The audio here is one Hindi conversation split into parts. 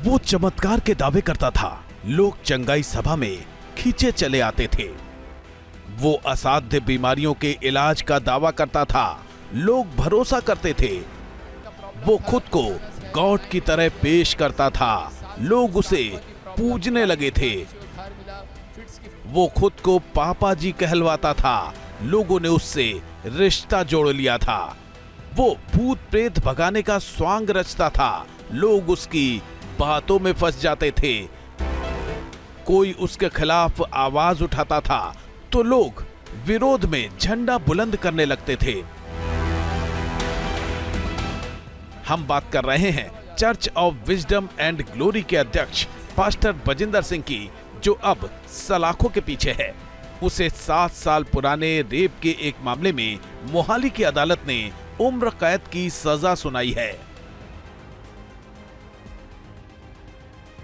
वो चमत्कार के दावे करता था, लोग चंगाई सभा में खींचे चले आते थे। वो असाध्य बीमारियों के इलाज का दावा करता था, लोग भरोसा करते थे। वो खुद को गॉड की तरह पेश करता था, लोग उसे पूजने लगे थे। वो खुद को पापा जी कहलवाता था, लोगों ने उससे रिश्ता जोड़ लिया था। वो भूत प्रेत भगाने का स्वांग रचता था, लोग उसकी बातों में फंस जाते थे। कोई उसके खिलाफ आवाज उठाता था तो लोग विरोध में झंडा बुलंद करने लगते थे। हम बात कर रहे हैं church of wisdom and glory के अध्यक्ष पास्टर बजिंदर सिंह की, जो अब सलाखों के पीछे है। उसे 7 साल पुराने रेप के एक मामले में मोहाली की अदालत ने उम्र कैद की सजा सुनाई है।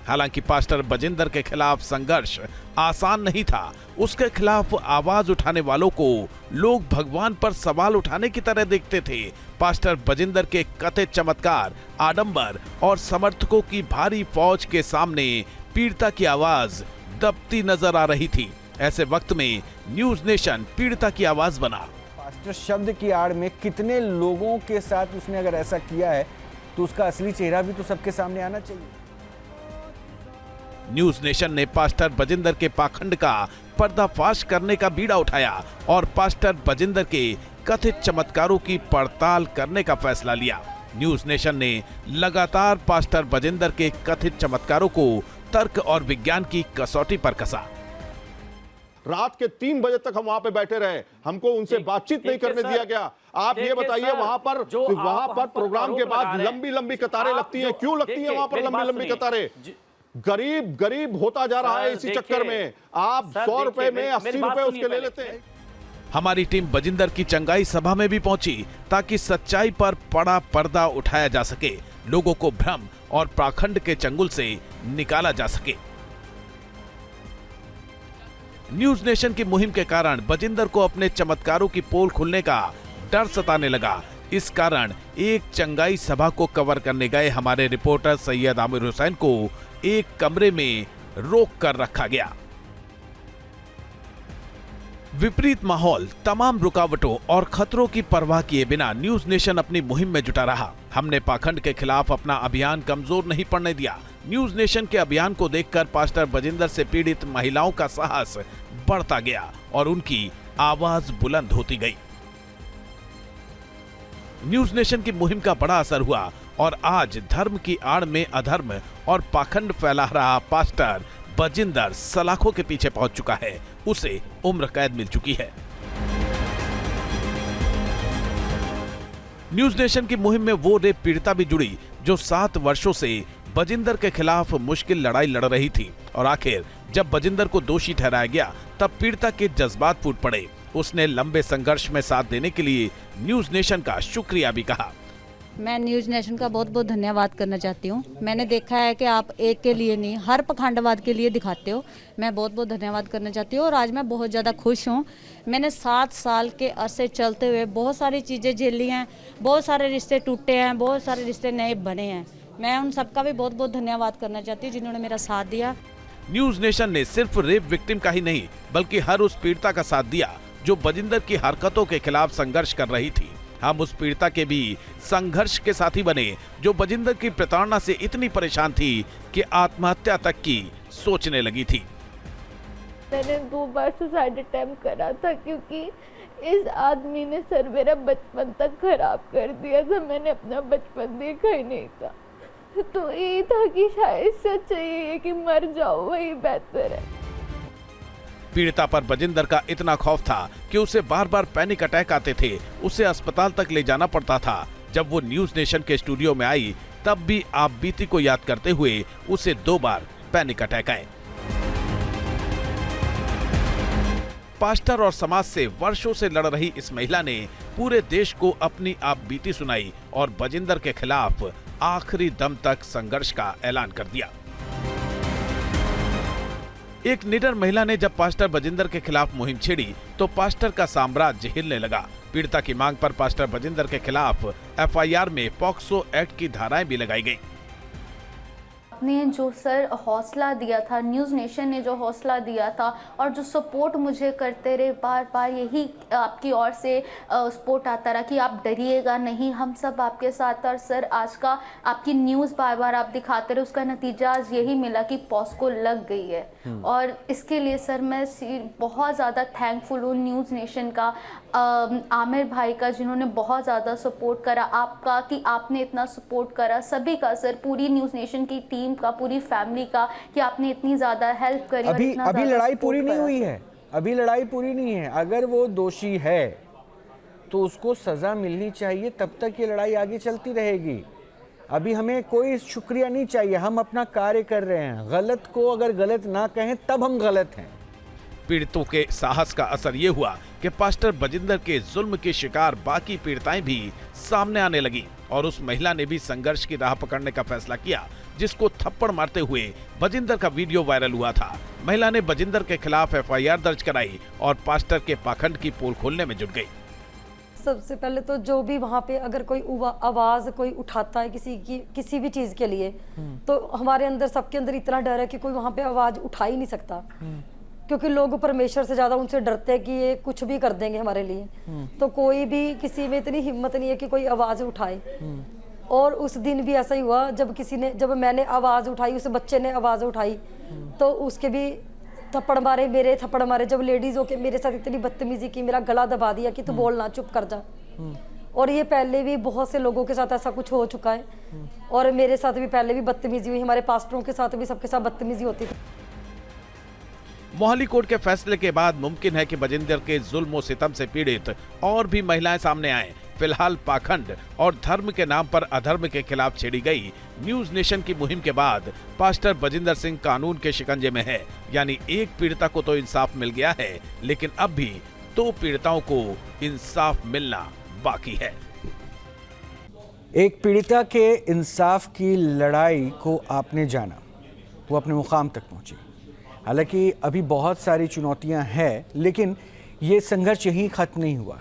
हालांकि पास्टर बजिंदर के खिलाफ संघर्ष आसान नहीं था। उसके खिलाफ आवाज उठाने वालों को लोग भगवान पर सवाल उठाने की तरह देखते थे। पास्टर बजिंदर के कथित चमत्कार, आडंबर और समर्थकों की भारी फौज के सामने पीड़िता की आवाज दबती नजर आ रही थी। ऐसे वक्त में न्यूज नेशन पीड़िता की आवाज बना। पास्टर शब्द की आड़ में कितने लोगों के साथ उसने अगर ऐसा किया है तो उसका असली चेहरा भी तो सबके सामने आना चाहिए। न्यूज नेशन ने पास्टर बजिंदर के पाखंड का पर्दाफाश करने का बीड़ा उठाया और पास्टर बजिंदर के कथित चमत्कारों की पड़ताल करने का फैसला लिया। न्यूज नेशन ने लगातार पास्टर बजिंदर के कथित चमत्कारों को तर्क और विज्ञान की कसौटी पर कसा। रात के 3 बजे तक हम वहां पे बैठे रहे, हमको उनसे बातचीत नहीं करने दिया गया। आप ये बताइए, वहां पर प्रोग्राम के बाद लंबी लंबी कतारें लगती हैं, क्यों लगती हैं वहां पर लंबी लंबी कतारें? गरीब होता जा रहा है इसी चक्कर में। आप 100 रुपए में 80 रुपए उसके ले लेते हैं। हमारी टीम बजिंदर की चंगाई सभा में भी पहुंची ताकि सच्चाई पर बड़ा पर्दा उठाया जा सके, लोगों को भ्रम और पाखंड के चंगुल से निकाला जा सके। न्यूज नेशन की मुहिम के कारण बजिंदर को अपने चमत्कारों की पोल खुलने का डर सताने लगा। इस कारण एक चंगाई सभा को कवर करने गए हमारे रिपोर्टर सैयद आमिर हुसैन को एक कमरे में रोक कर रखा गया। विपरीत माहौल, तमाम रुकावटों और खतरों की परवाह किए बिना न्यूज नेशन अपनी मुहिम में जुटा रहा। हमने पाखंड के खिलाफ अपना अभियान कमजोर नहीं पड़ने दिया। न्यूज नेशन के अभियान को देखकर पास्टर बजिंदर से पीड़ित महिलाओं का साहस बढ़ता गया और उनकी आवाज बुलंद होती गई। न्यूज नेशन की मुहिम का बड़ा असर हुआ और आज धर्म की आड़ में अधर्म और पाखंड फैला रहा पास्टर बजिंदर सलाखों के पीछे पहुंच चुका है। उसे उम्र कैद मिल चुकी है। न्यूज नेशन की मुहिम में वो रेप पीड़िता भी जुड़ी जो 7 वर्षों से बजिंदर के खिलाफ मुश्किल लड़ाई लड़ रही थी और आखिर जब बजिंदर को दोषी ठहराया गया तब पीड़िता के जज्बात फूट पड़े। उसने लंबे संघर्ष में साथ देने के लिए न्यूज नेशन का शुक्रिया भी कहा। मैं न्यूज नेशन का बहुत बहुत धन्यवाद करना चाहती हूँ। मैंने देखा है कि आप एक के लिए नहीं, हर पखंडवाद के लिए दिखाते हो। मैं बहुत बहुत धन्यवाद करना चाहती हूँ और आज मैं बहुत ज़्यादा खुश हूँ। मैंने 7 साल के अरसे चलते हुए बहुत सारी चीज़ें झेली हैं, बहुत सारे रिश्ते टूटे हैं, बहुत सारे रिश्ते नए बने हैं। मैं उन सबका भी बहुत बहुत धन्यवाद करना चाहती हूँ जिन्होंने मेरा साथ दिया। न्यूज नेशन ने सिर्फ रेप विक्टिम का ही नहीं बल्कि हर उस पीड़िता का साथ दिया जो बजिंदर की हरकतों के खिलाफ संघर्ष कर रही थी। हम उस पीड़िता के भी संघर्ष के साथी बने जो बजिंदर की प्रताड़ना से इतनी परेशान थी कि आत्महत्या तक की सोचने लगी थी। मैंने 2 बार सुसाइड अटेम्प्ट करा था क्योंकि इस आदमी ने सर मेरा बचपन तक खराब कर दिया था। मैंने अपना बचपन देखा ही नहीं था, तो यही था कि शायद सच यही है कि मर जाओ, वही बेहतर है। पीड़िता पर बजिंदर का इतना खौफ था कि उसे बार बार पैनिक अटैक आते थे। उसे अस्पताल तक ले जाना पड़ता था। जब वो न्यूज नेशन के स्टूडियो में आई तब भी आप बीती को याद करते हुए उसे 2 बार पैनिक अटैक आए। पास्टर और समाज से वर्षों से लड़ रही इस महिला ने पूरे देश को अपनी आप बीती सुनाई और बजिंदर के खिलाफ आखिरी दम तक संघर्ष का ऐलान कर दिया। एक निडर महिला ने जब पास्टर बजिंदर के खिलाफ मुहिम छेड़ी तो पास्टर का साम्राज्य हिलने लगा। पीड़िता की मांग पर पास्टर बजिंदर के खिलाफ एफआईआर में पॉक्सो एक्ट की धाराएं भी लगाई गई। ने जो सर हौसला दिया था, न्यूज़ नेशन ने जो हौसला दिया था और जो सपोर्ट मुझे करते रहे, बार बार यही आपकी ओर से सपोर्ट आता रहा कि आप डरिएगा नहीं, हम सब आपके साथ। और सर आज का आपकी न्यूज़ बार बार आप दिखाते रहे, उसका नतीजा आज यही मिला कि पॉस्को लग गई है। और इसके लिए सर मैं बहुत ज़्यादा थैंकफुल हूँ न्यूज़ नेशन का, आमिर भाई का जिन्होंने बहुत ज़्यादा सपोर्ट करा, आपका कि आपने इतना सपोर्ट करा, सभी का सर, पूरी न्यूज़ नेशन की टीम का, पूरी फैमिली का कि आपने इतनी ज़्यादा हेल्प करी। अभी लड़ाई पूरी नहीं हुई है, अभी लड़ाई पूरी नहीं है। अगर वो दोषी है तो उसको सज़ा मिलनी चाहिए, तब तक ये लड़ाई आगे चलती रहेगी। अभी हमें कोई शुक्रिया नहीं चाहिए, हम अपना कार्य कर रहे हैं। गलत को अगर गलत ना कहें तब हम गलत हैं। पीड़ितों के साहस का असर ये हुआ कि पास्टर बजिंदर के जुल्म के शिकार बाकी पीड़िताएं भी सामने आने लगी और उस महिला ने भी संघर्ष की राह पकड़ने का फैसला किया, जिसको थप्पड़ मारते हुए बजिंदर का वीडियो वायरल हुआ था। महिला ने बजिंदर के खिलाफ FIR दर्ज कराई और पास्टर के पाखंड की पोल खोलने में जुट गई। सबसे पहले तो जो भी वहाँ पे अगर कोई आवाज कोई उठाता है किसी भी चीज के लिए, तो हमारे अंदर, सबके अंदर इतना डर है कि कोई वहाँ पे आवाज उठा ही नहीं सकता, क्योंकि लोग परमेश्वर से ज्यादा उनसे डरते हैं कि ये कुछ भी कर देंगे हमारे लिए। तो कोई भी किसी में इतनी हिम्मत नहीं है कि कोई आवाज उठाए। और उस दिन भी ऐसा ही हुआ, जब मैंने आवाज उठाई, उस बच्चे ने आवाज उठाई, तो उसके भी थप्पड़ मारे, मेरे थप्पड़ मारे। जब लेडीज होके मेरे साथ इतनी बदतमीजी की, मेरा गला दबा दिया कि तू बोलना, चुप कर जा। और ये पहले भी बहुत से लोगों के साथ ऐसा कुछ हो चुका है, और मेरे साथ भी पहले भी बदतमीजी हुई, हमारे पास्टरों के साथ भी, सबके साथ बदतमीजी होती थी। मोहाली कोर्ट के फैसले के बाद मुमकिन है कि बजिंदर के जुल्म और सितम से पीड़ित और भी महिलाएं सामने आएं। फिलहाल पाखंड और धर्म के नाम पर अधर्म के खिलाफ छेड़ी गई न्यूज़ नेशन की मुहिम के बाद पास्टर बजिंदर सिंह कानून के शिकंजे में है। यानी एक पीड़िता को तो इंसाफ मिल गया है, लेकिन अब भी 2 पीड़िताओं को इंसाफ मिलना बाकी है। एक पीड़िता के इंसाफ की लड़ाई को आपने जाना, वो अपने मुकाम तक पहुंची। हालांकि अभी बहुत सारी चुनौतियां हैं, लेकिन ये संघर्ष यहीं खत्म नहीं हुआ।